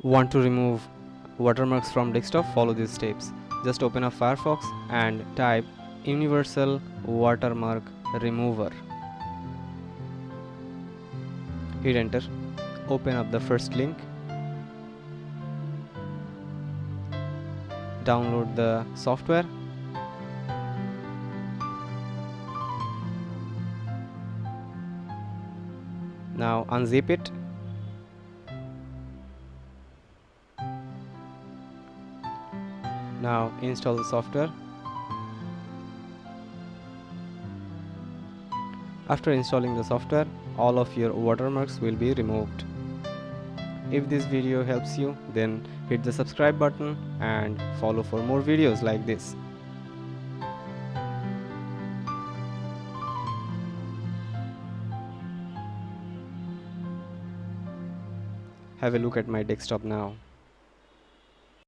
Want to remove watermarks from desktop? Follow these steps. Just open up Firefox and type Universal Watermark Remover. Hit enter. Open up the first link. Download the software. Now unzip it. Now install the software. After installing the software, all of your watermarks will be removed. If this video helps you, then hit the subscribe button and follow for more videos like this. Have a look at my desktop now.